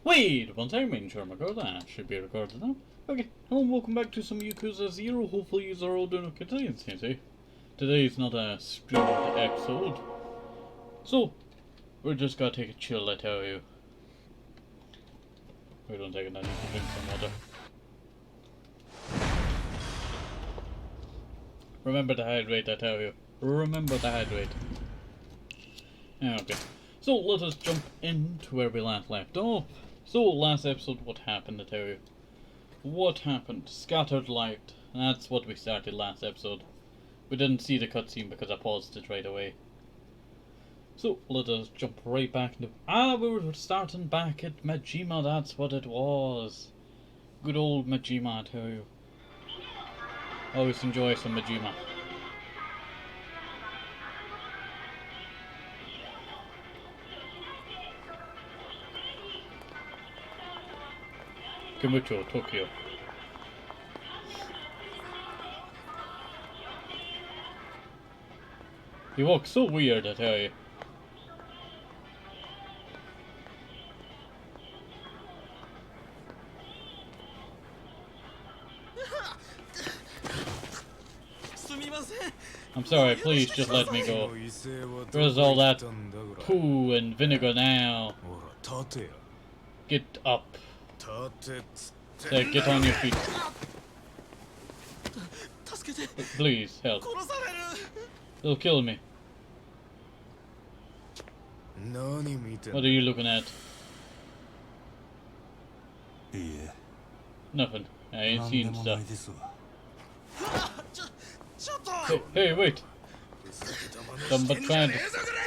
Wait one second, making sure my girl that should be recorded now. Okay, hello and welcome back to some Yakuza 0. Hopefully you are all doing okay today. Today's not a streamed episode, so we're just gonna take a chill, I tell you. Wait one second, I need to drink some water. Remember to hydrate, I tell you. Remember to hydrate. Okay, so let us jump into where we last left off. So, last episode, what happened, I tell you. What happened? Scattered light. That's what we started last episode. We didn't see the cutscene because I paused it right away. So, let us jump right back into... we were starting back at Majima, that's what it was. Good old Majima, I tell you. Always enjoy some Majima. Kamuto, Tokyo. He walks so weird, I tell you. I'm sorry, please just let me go. Where's all that poo and vinegar now? Get up. Get on your feet. Please, help. They'll kill me. What are you looking at? Nothing. I ain't seen stuff. Hey, wait! Somebody tried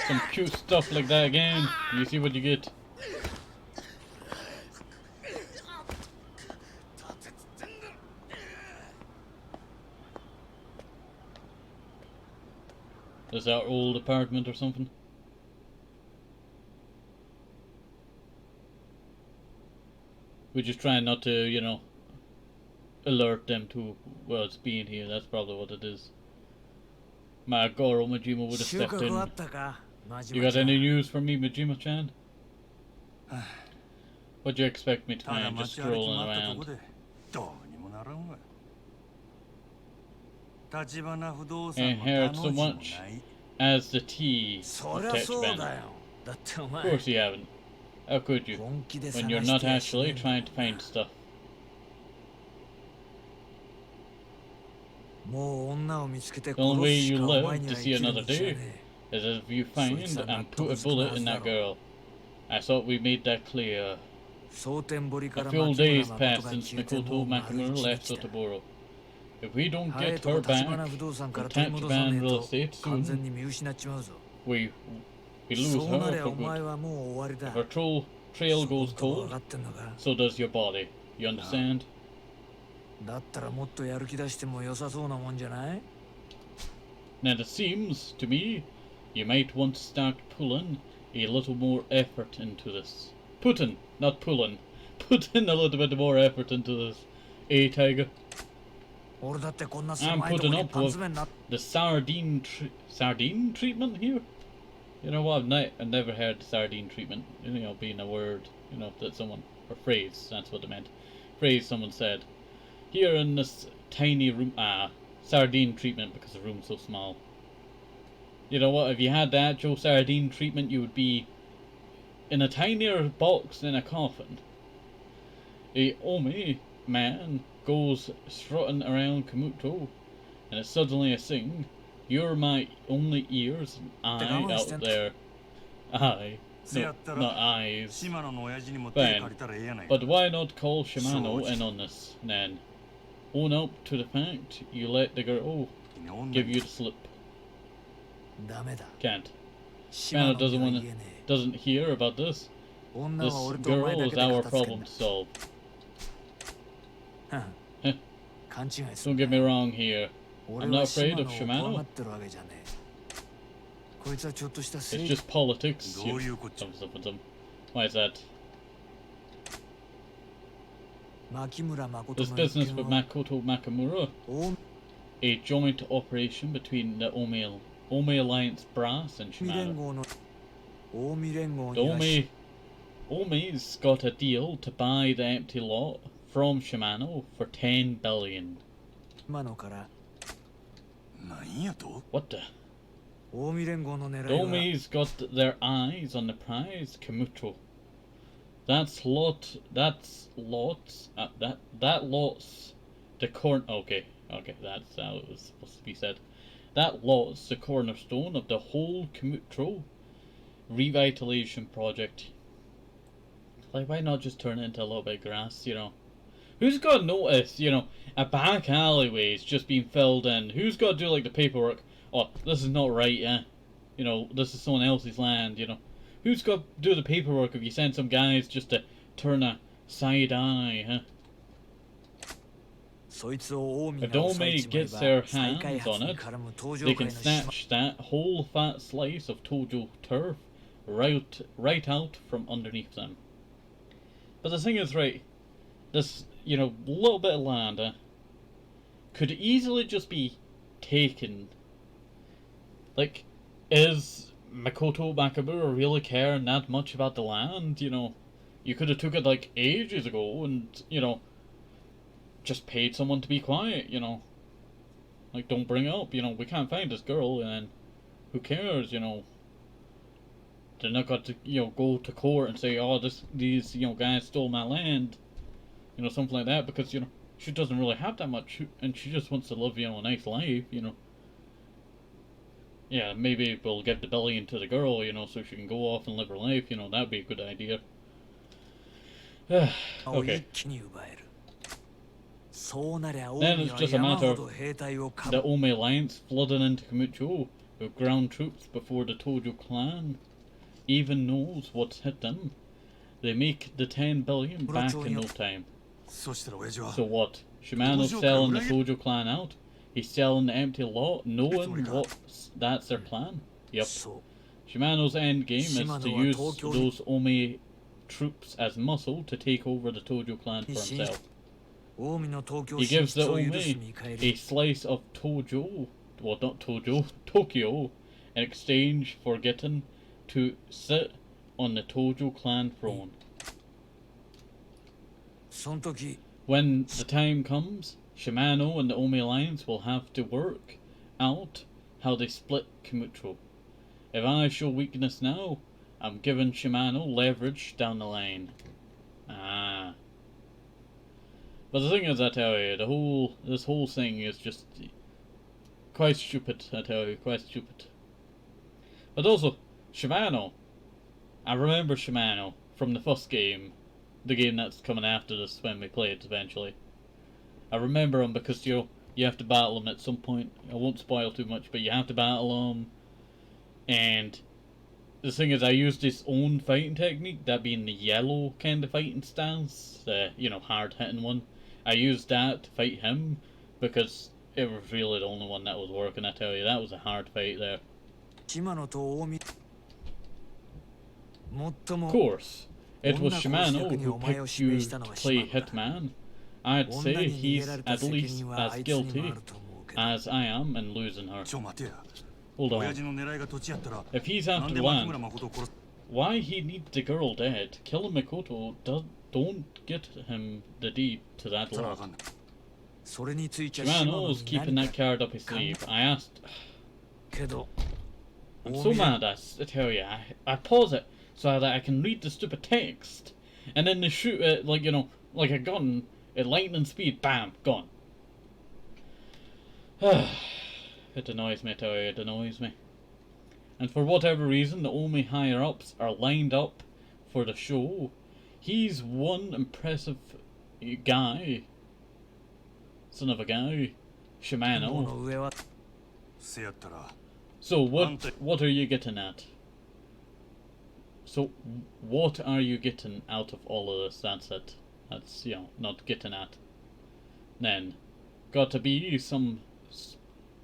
some cute stuff like that again. You see what you get. Is our old apartment or something? We're just trying not to, you know, alert them to, well, it's being here. That's probably what it is. My Goro Majima would have stepped in. You got any news for me, Majima-chan? What do you expect me to find just strolling around? Ain't heard so much as the tea of Tachibana. Of course you haven't. How could you, when you're not actually trying to find stuff? The only way you live to see another day is if you find and put a bullet in that girl. I thought we made that clear. A few days passed since Makoto Nakamura left Sotoboro. If we don't get her back from Tachibana real estate soon, we lose her for good. If her trail goes cold, so does your body. You understand? Now it seems to me you might want to start pulling a little more effort into this. Putting, not pulling. Putting a little bit more effort into this. Eh, Tiger? I'm putting up with the sardine treatment here. You know what? I've never heard sardine treatment. You know, being a word. You know, that someone, or phrase. That's what it meant. Phrase someone said. Here in this tiny room. Sardine treatment because the room's so small. You know what? If you had the actual sardine treatment, you would be in a tinier box than a coffin. A Omi man goes strutting around Kamuto, and it's suddenly a thing. You're my only ears and eye out there. Eye. No, not eyes. Fine. But why not call Shimano in on this, then? Own up to the fact you let the girl give you the slip. Can't. Shimano doesn't hear about this. This girl is our problem to solve. Don't get me wrong here. I'm not afraid of Shimano. It's just politics. Why is that? This business with Makoto Nakamura, a joint operation between the Omi Alliance brass and Shimano. The Omi's got a deal to buy the empty lot from Shimano for 10 billion. What the? Omi's got their eyes on the prize, Kamuto. That lot's the okay, that's how it was supposed to be said. That lot's the cornerstone of the whole Kamuto revitalization project. Like, why not just turn it into a little bit of grass, you know? Who's got to notice, you know, a back alleyway's just being filled in? Who's got to do, like, the paperwork? Oh, this is not right, yeah? You know, this is someone else's land, you know? Who's got to do the paperwork if you send some guys just to turn a side eye, huh? If Omi gets their hands on it, they can snatch that whole fat slice of Tojo turf right out from underneath them. But the thing is, right, this, you know, little bit of land could easily just be taken. Like, is Makoto Makabura really caring that much about the land? You know, you could have took it like ages ago and, you know, just paid someone to be quiet, you know. Like, don't bring it up, you know, we can't find this girl, and then who cares, you know. They're not going to, you know, go to court and say, oh, these, you know, guys stole my land. You know, something like that, because, you know, she doesn't really have that much, and she just wants to live, you know, a nice life, you know. Yeah, maybe we'll give the billion to the girl, you know, so she can go off and live her life, you know, that'd be a good idea. Okay. Then it's just a matter of the Omi Alliance flooding into Kamucho with ground troops before the Tojo clan even knows what's hit them. They make the 10 billion back in no time. So what? Shimano's selling the Tojo clan out? He's selling the empty lot, knowing that's their plan? Yep. Shimano's end game is to use those Omi troops as muscle to take over the Tojo clan for himself. He gives the Omi a slice of Tojo, well, not Tojo, Tokyo, in exchange for getting to sit on the Tojo clan throne. When the time comes, Shimano and the Omi Alliance will have to work out how they split Kamuto. If I show weakness now, I'm giving Shimano leverage down the line. Ah. But the thing is, I tell you, this whole thing is just quite stupid, I tell you, quite stupid. But also, Shimano. I remember Shimano from the first game, the game that's coming after this when we play it eventually. I remember him because, you know, you have to battle him at some point. I won't spoil too much, but you have to battle him. And the thing is, I used his own fighting technique, that being the yellow kind of fighting stance, the, you know, hard hitting one. I used that to fight him because it was really the only one that was working, I tell you. That was a hard fight there. Of course, it was Shimano who picked you to play Hitman. I'd say he's at least as guilty as I am in losing her. Hold on. If he's after land, why he needs the girl dead? Killing Makoto don't get him the deed to that lot. Shimano's keeping that card up his sleeve. I asked. I'm so mad, I tell you. I pause it so that I can read the stupid text, and then they shoot it like, you know, like a gun at lightning speed. Bam, gone. It annoys me, I tell you, it annoys me. And for whatever reason, the Omi higher ups are lined up for the show. He's one impressive guy, son of a guy, Shimano. So what are you getting at? So what are you getting out of all of this? That's it. That's, you know, not getting at. Then, got to be some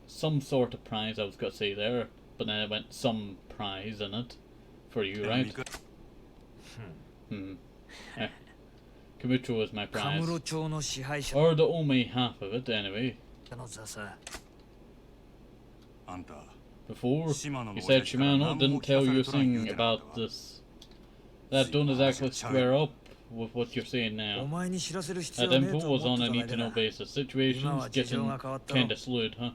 sort of prize, I was gonna say there, but then it went some prize in it for you, right? Kamuto is my prize. Or the Omi half of it, anyway. Before, you said Shimano didn't tell you a thing about this that don't exactly square up with what you're saying now. That info was on a need-to-know basis. Situation's getting kinda slewed, huh?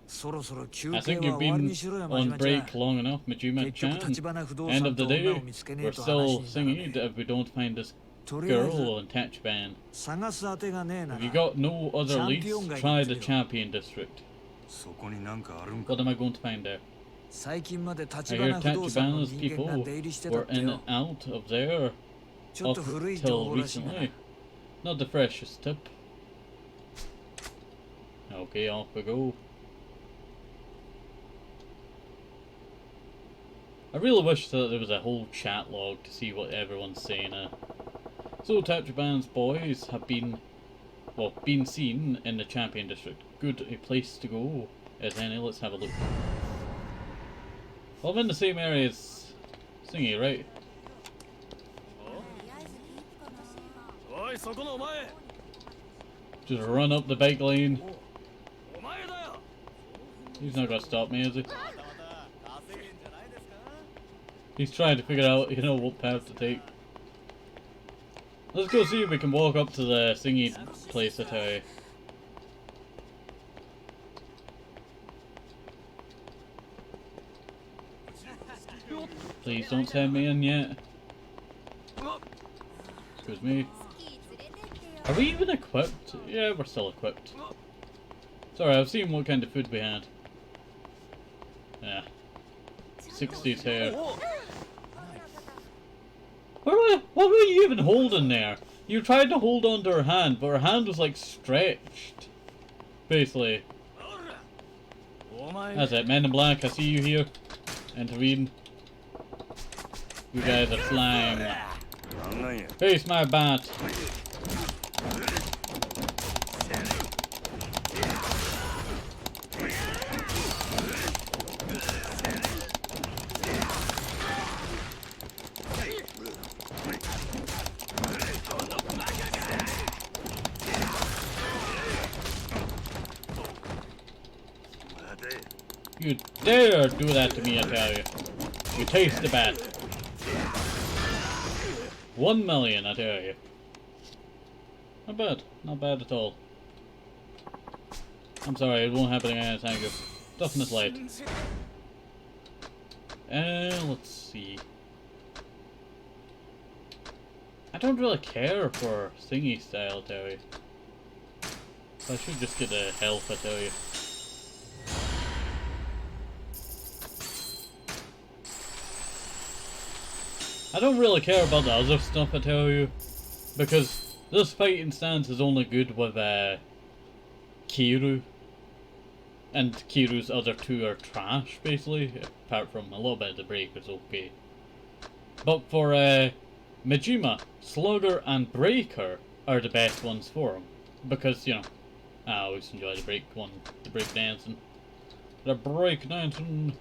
I think you've been on break long enough, Majima-chan. End of the day, we're still singing if we don't find this girl in Tachibana. If you got no other leads, try the champion district. What am I going to find there? I hear Tachibana's people were in and out of there up till recently. Not the freshest tip. Okay, off we go. I really wish that there was a whole chat log to see what everyone's saying. So Tachibana's boys have been seen in the champion district. Good a place to go as any. Let's have a look. Well, I'm in the same area as Singy, right? Just run up the bike lane. He's not gonna stop me, is he? He's trying to figure out, you know, what path to take. Let's go see if we can walk up to the Singy place, I tell you. Please don't send me in yet. Excuse me. Are we even equipped? Yeah, we're still equipped. Sorry, I was seeing what kind of food we had. Yeah. 60s hair. What were you even holding there? You tried to hold onto her hand, but her hand was like stretched. Basically. That's it, Men in Black, I see you here. Intervene. You guys are slime. Face my bat. You dare do that to me, I tell you. You taste the bat. 1 million, I tell you. Not bad. Not bad at all. I'm sorry, it won't happen again, thank you. Toughness light. Let's see. I don't really care for thingy style, I tell you. I should just get the health, I tell you. I don't really care about the other stuff, I tell you, because this fighting stance is only good with Kiryu, and Kiryu's other two are trash, basically, apart from a little bit of the breaker's okay. But for Majima, Slugger and Breaker are the best ones for him, because, you know, I always enjoy the break dancing. The break dancing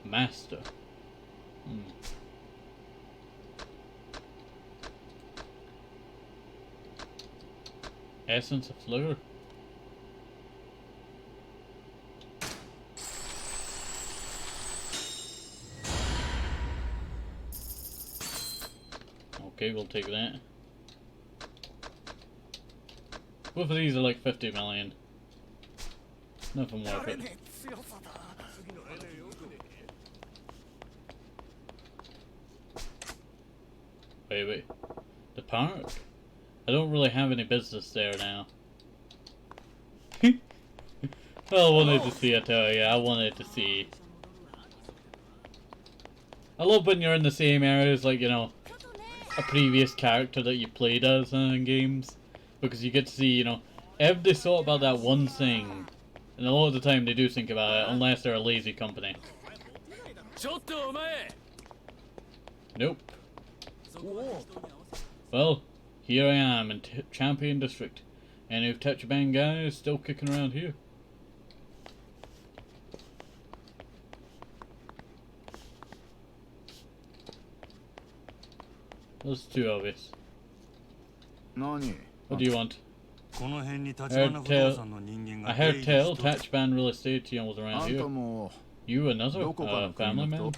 master. Essence of Slugger. Okay, we'll take that. Both of these are like 50 million. Nothing worth it. Wait. The park? I don't really have any business there now. Well, I wanted to see, I tell you. I wanted to see. I love when you're in the same areas, like, you know, a previous character that you played as in games. Because you get to see, you know, if they thought about that one thing, and a lot of the time they do think about it, unless they're a lazy company. Nope. Well, here I am in Champion District. Any of Tachibana guys still kicking around here? That's too obvious. What do you want? I heard tell Tachibana Real Estate was around here. You another family man?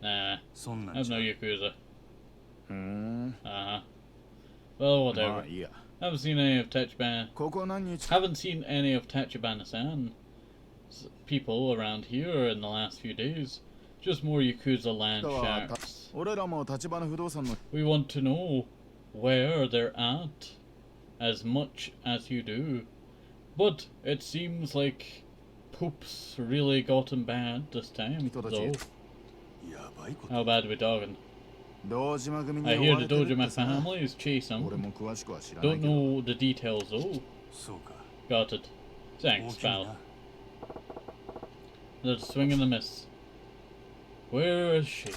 Nah, I have no Yakuza. Well, whatever. Haven't seen any of Tachibana-san's people around here in the last few days. Just more Yakuza land sharks. We want to know where they're at, as much as you do. But it seems like poops really gotten bad this time, though. How bad are we talking? I hear the Dojima family is chasing. Don't know the details though. Got it. Thanks, pal. There's a swing and a miss. Where is she?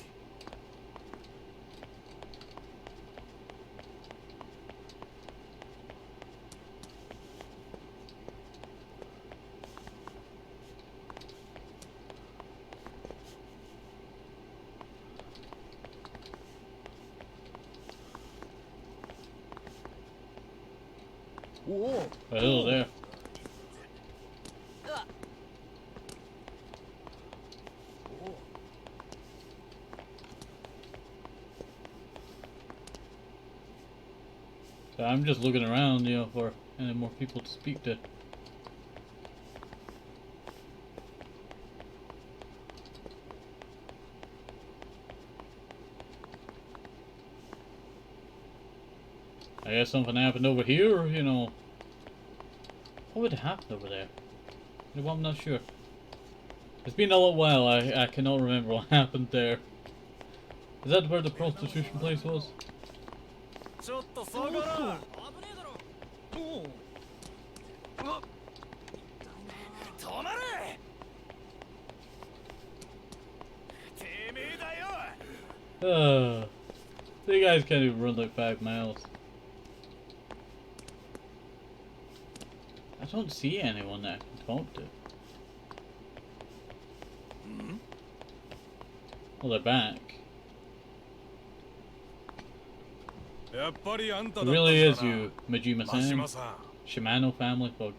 Hello there. So I'm just looking around, for any more people to speak to. I guess something happened over here, What would happen over there? Well, I'm not sure. It's been a little while, I cannot remember what happened there. Is that where the prostitution place was? You guys can't even run like 5 miles. I don't see anyone that I can talk to. Well, they're back. It really is you, Majima-san. Shimano family bug.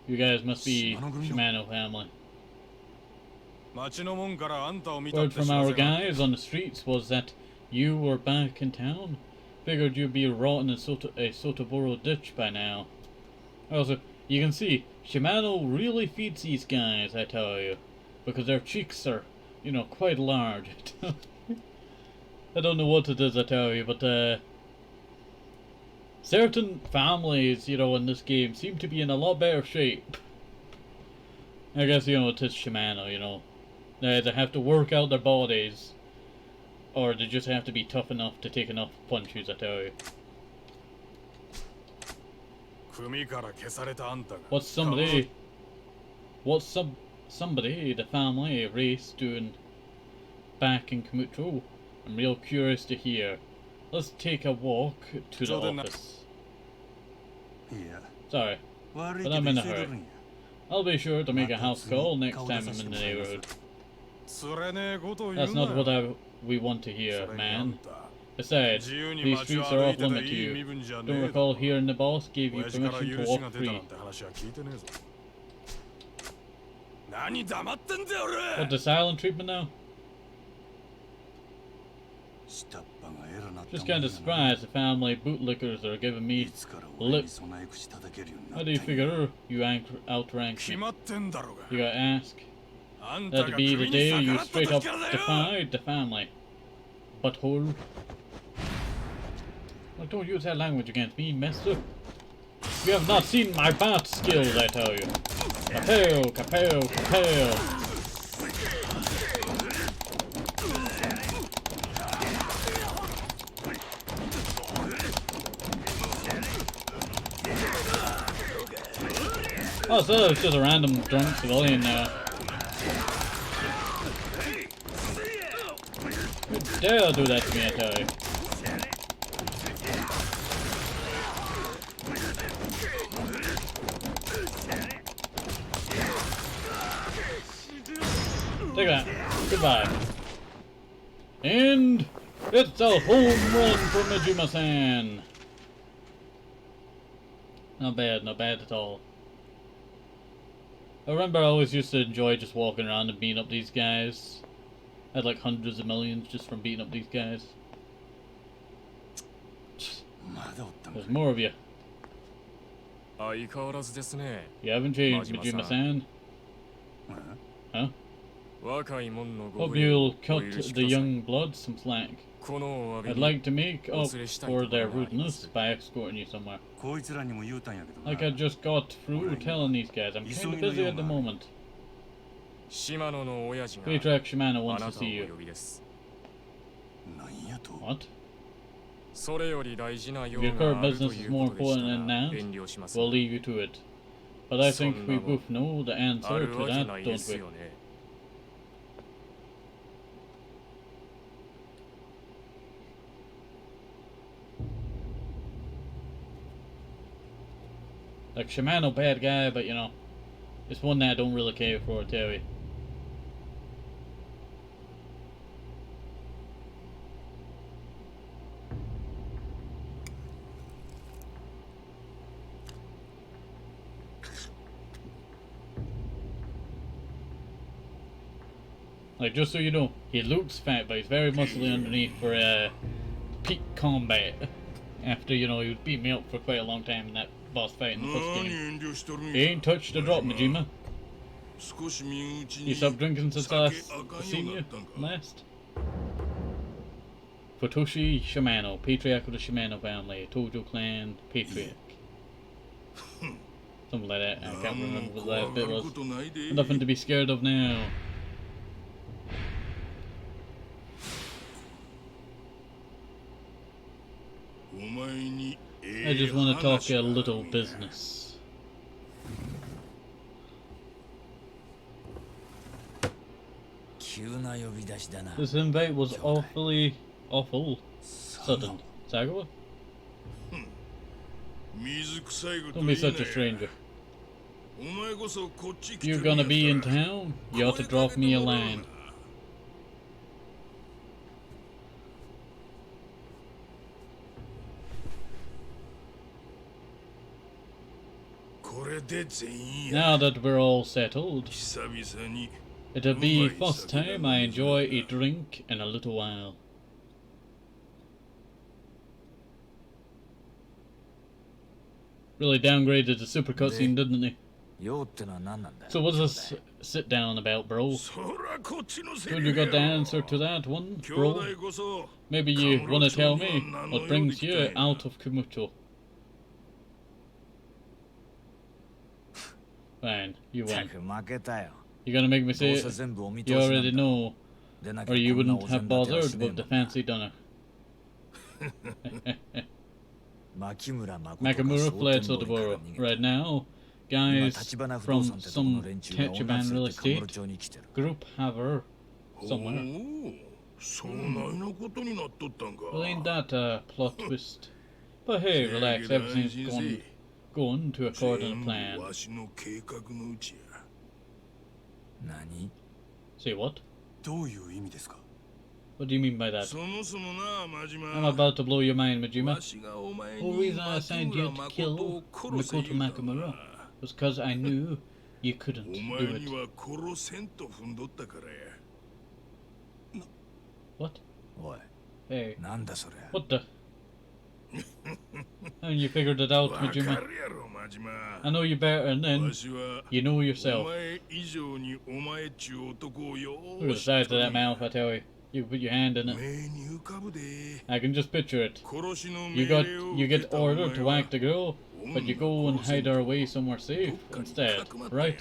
You guys must be Shimano family. Word from our guys on the streets was that you were back in town. Figured you'd be rotting in a Sotoboro ditch by now. Also, you can see, Shimano really feeds these guys, I tell you. Because their cheeks are, quite large. I don't know what it is, I tell you, but certain families, in this game seem to be in a lot better shape. I guess, it is Shimano, They either have to work out their bodies, or they just have to be tough enough to take enough punches, I tell you. What's somebody, the family race doing back in Kamuto? I'm real curious to hear. Let's take a walk to the office. Sorry, but I'm in a hurry. I'll be sure to make a house call next time I'm in the neighborhood. That's not what we want to hear, man. Besides, these streets are off limit to you. Don't recall hearing the boss gave you permission to walk free. What, the silent treatment now? Just kinda surprised the family bootlickers are giving me lip. How do you figure you outrank me? You gotta ask. That'd be the day you straight up defied the family. Butthole. Well, don't use that language against me, mister. You have not seen my bat skills, I tell you. Kapeo, kapeo, kapeo. Oh, so it's just a random drunk civilian now. You dare do that to me, I tell you. Take that. Goodbye. And it's a home run for Majima-san. Not bad at all. I remember I always used to enjoy just walking around and beating up these guys. I had like hundreds of millions just from beating up these guys. There's more of you. You haven't changed, Majima-san. Huh? Hope you'll cut the young blood some slack. I'd like to make up for their rudeness by escorting you somewhere. Like I just got through telling these guys, I'm kinda busy at the moment. Proprietor Shimano wants to see you. What? If your current business is more important than that, we'll leave you to it. But I think we both know the answer to that, don't we? Like, Shimano, bad guy, but you know, it's one that I don't really care for, I tell you. Like, just so you know, he looks fat, but he's very muscly underneath for peak combat. After, you know, he would beat me up for quite a long time in that boss fight in the first game. He ain't touched a drop, Majima. You stopped drinking since I seen you last? Futoshi Shimano, patriarch of the Shimano family, Tojo clan, patriarch. Something like that, I can't remember what the last bit was. Nothing to be scared of now. I just want to talk a little business. This invite was awful sudden. Sagawa? Don't be such a stranger. You're gonna be in town? You ought to drop me a line. Now that we're all settled, it'll be first time I enjoy a drink in a little while. Really downgraded the super cutscene, didn't he? So what's this sit down about, bro? Could you got the answer to that one, bro? Maybe you wanna tell me what brings you out of Kumuto? Fine, you won. You're gonna make me say it? You already know, or you wouldn't have bothered with the fancy dinner. Makamura fled Sotoboro. Right now, guys from some Tachibana real estate group have her somewhere. Well, ain't that a plot twist? But hey, relax, everything's going to according to plan. Say what? What do you mean by that? I'm about to blow your mind, Majima. The whole reason I assigned you to kill Makoto Nakamura was because I knew you couldn't do it. What? Hey. What the? And you figured it out, Majima. I know you better than then. You know yourself. Look at the size of that mouth, I tell you. You put your hand in it. I can just picture it. You get ordered to whack the girl, but you go and hide her away somewhere safe instead, right?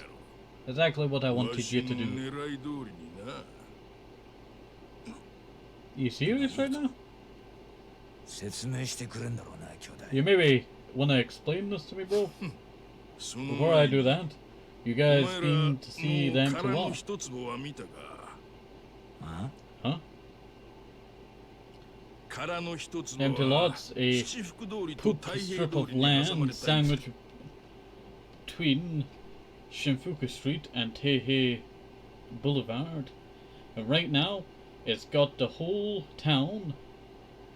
Exactly what I wanted you to do. You serious right now? You maybe want to explain this to me, bro? Before I do that, you guys been to see the empty lot? Huh? Empty lot's a poop strip of land sandwiched between Shinfuku Street and Teihei Boulevard. And right now, it's got the whole town,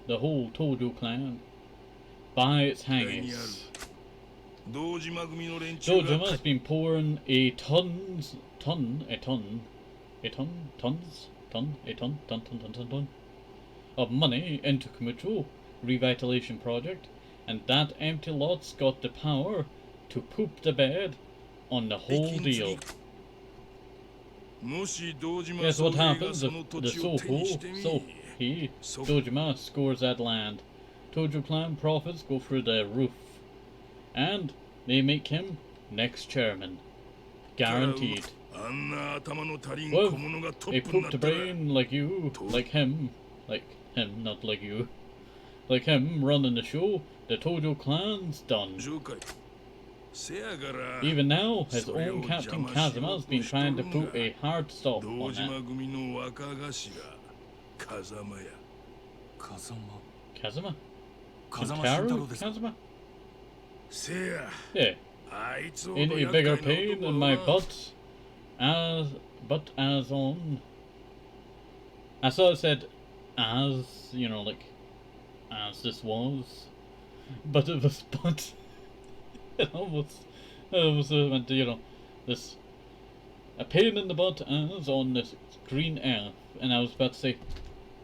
the whole Tojo clan, by its hangings. Dojima's been pouring tons of money into Komucho revitalization project, and that empty lot's got the power to poop the bed on the whole deal. Guess what happens if the Dojima scores that land? Tojo clan profits go through the roof, and they make him next chairman. Guaranteed. Well, a pooped brain like you, like him, not like you, like him running the show, the Tojo clan's done. Even now, his own Captain Kazuma's been trying to put a hard stop on that. Kazuma? Kazuma? Yeah. In a bigger pain in my butt, as on. I saw it said as, you know, like, as this was, but it was but. It almost went to, you know, this, a pain in the butt as on this green earth, and I was about to say,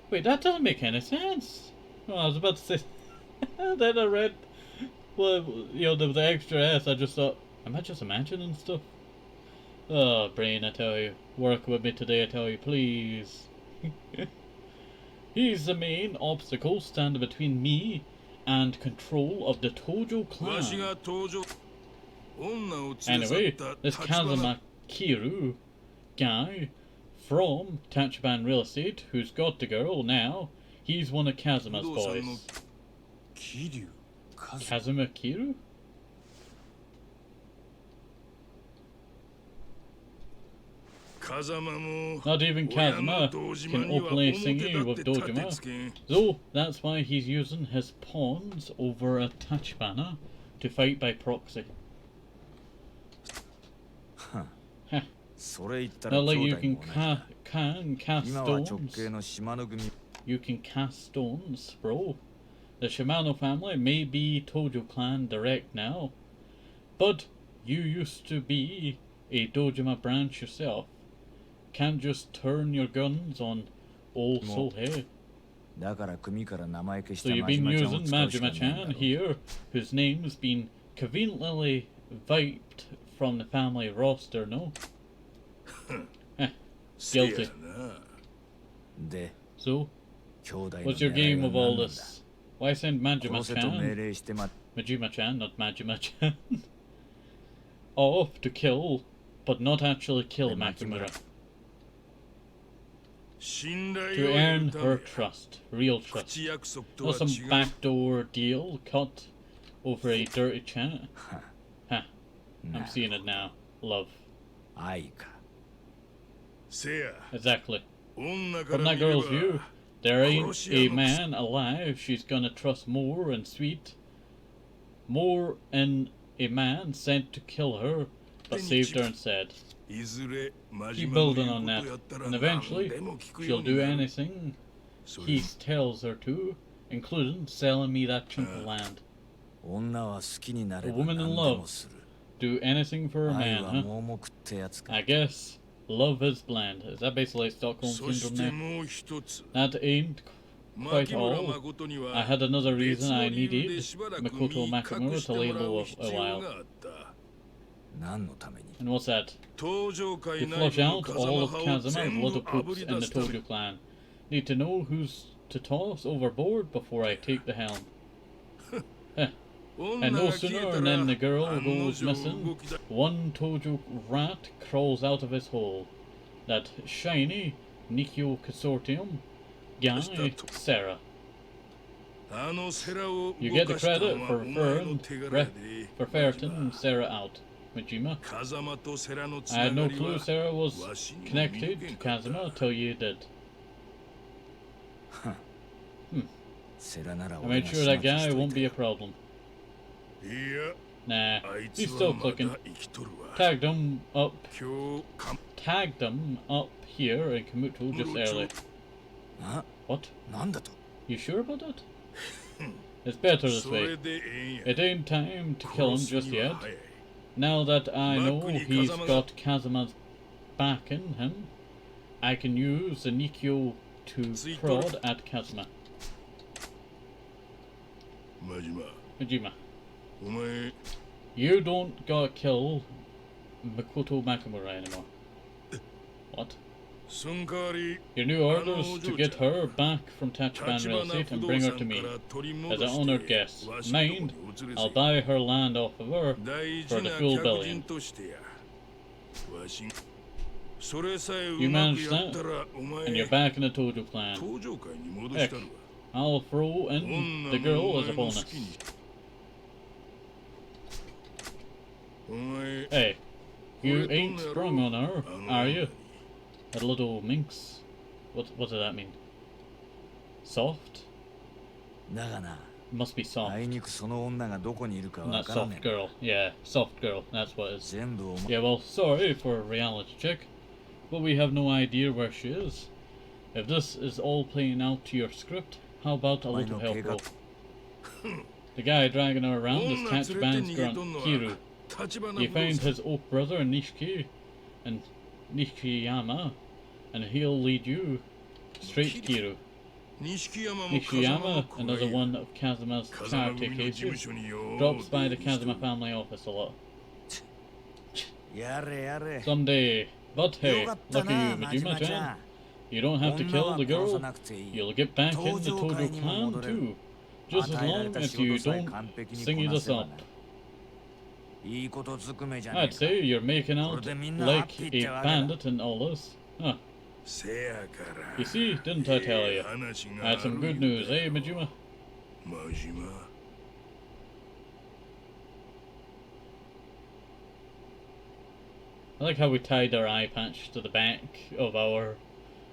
wait, that doesn't make any sense. Well, I was about to say, then I read, well, you know, the extra S, I just thought, am I just imagining stuff? Oh, brain, I tell you, work with me today, I tell you, please. He's the main obstacle standing between me and control of the Tojo clan. Anyway, this Kazuma Kiryu guy from Tachiban Real Estate, who's got the girl now, he's one of Kazuma's boys. Kazuma Kiryu? Not even Kazuma can openly sing with Dojima, so that's why he's using his pawns over at Tachibana to fight by proxy. Not like you can cast stones. You can cast stones, bro. The Shimano family may be Tojo clan direct now, but you used to be a Dojima branch yourself. Can't just turn your guns on old Sohei. So you've been using Majima-chan here, whose name's been conveniently wiped from the family roster, no? Guilty. So, what's your game of all this? Why send Majima-chan, Majima-chan, not Majima-chan, off to kill, but not actually kill Makimura? To earn her trust, real trust. Not some backdoor deal cut over a dirty chat. Ha, I'm seeing it now. Love. Exactly. From that girl's view, there ain't a man alive she's gonna trust more and sweet. More in a man sent to kill her, but saved her instead. Keep building on that, and eventually she'll do anything he tells her to, including selling me that chunk of land. A woman in love, do anything for a man, huh? I guess love is blind. Is that basically Stockholm Syndrome now? That ain't quite all. I had another reason I needed Makoto Makimura to lay low a while. And what's that? To flush out all of Kazuma's little poops in the Tojo clan. Need to know who's to toss overboard before I take the helm. And no sooner than the girl goes missing, one Tojo rat crawls out of his hole. That shiny Nikyo Consortium guy, Sarah. You get the credit for ferreting Sarah out, Majima. I had no clue Sarah was connected to Kazuma till you did. I made sure that guy won't be a problem. Nah, he's still clicking. Tagged them up here in Kamuto just early. What? You sure about that? It's better this way. It ain't time to kill him just yet. Now that I know he's got Kazuma's back in him, I can use the Nikyo to prod at Kazuma. Majima. You don't gotta kill Makoto Makamura anymore. What? Your new orders to get her back from Tachibana real estate and bring her to me as an honored guest. Mind, I'll buy her land off of her for the full billion. You manage that, and you're back in the Tojo clan. Heck, I'll throw in the girl as a bonus. Hey, you ain't sprung on her, are you? That little minx. What does that mean? Soft? Must be soft. Not soft girl. Yeah, soft girl. That's what it is. Yeah, well, sorry for a reality check, but we have no idea where she is. If this is all playing out to your script, how about a little help, bro? The guy dragging her around is Tachiban's grunt, Kiryu. He found his oak brother Nishiki and Nishiyama, and he'll lead you straight to Kiryu. Nishiyama, another one of Kazuma's character cases, drops by the Kazuma family office a lot. Someday. But hey, look at you, Majima-chan. You don't have to kill the girl. You'll get back in the Tojo clan too, just as long as you don't sing this up. I'd say you're making out like a bandit and all this. Huh. You see, didn't I tell you? I had some good news, eh, Majima? I like how we tied our eye patch to the back of our,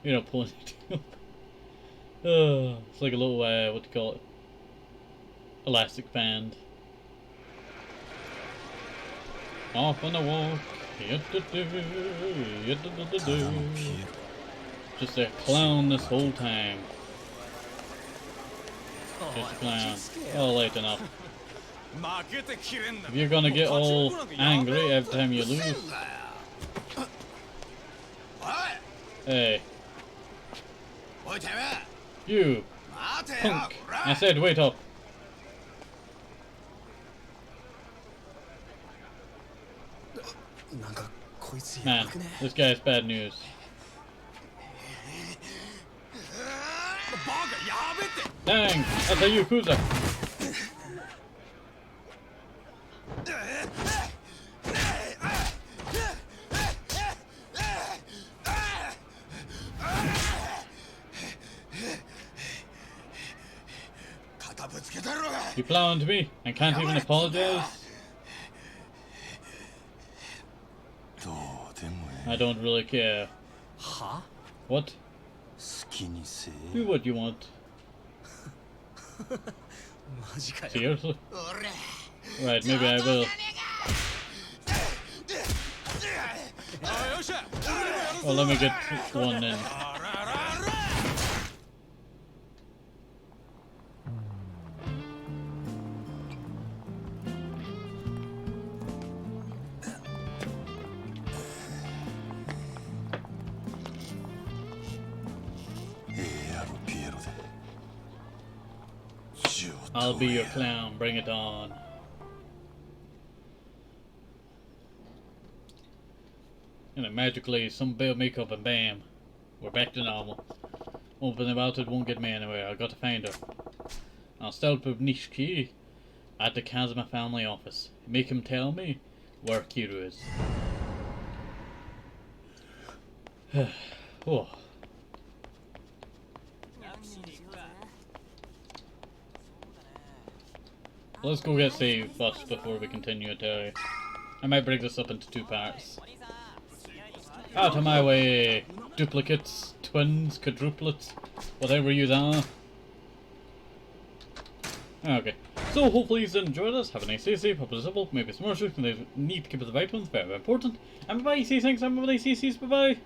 ponytail. It's like a little, what do you call it? Elastic band. Off on a walk. Just a clown this whole time. Just a clown. Oh, late enough. If you're gonna get all angry every time you lose. Hey. You. Punk. I said wait up. Man, this guy's bad news. Dang, that's a Yakuza. You flaunted me and can't even apologize? I don't really care. What? Do what you want. Seriously? Right, maybe I will. Well, let me get one in. I'll be your clown, bring it on. And then magically, some bit of makeup and bam, we're back to normal. Open about it won't get me anywhere, I got to find her. I'll start with Nishiki at the Kazuma family office. Make him tell me where Kiryu is. Oh. Let's go get saved first before we continue to. I might break this up into two parts. Out of my way, duplicates, twins, quadruplets, whatever you are. Okay. So hopefully you enjoyed this. Have a nice day, safe, hope it's simple, maybe some more truth, and need to keep it the right ones, very important. And bye bye, see you thanks, and bye bye, see you, bye bye.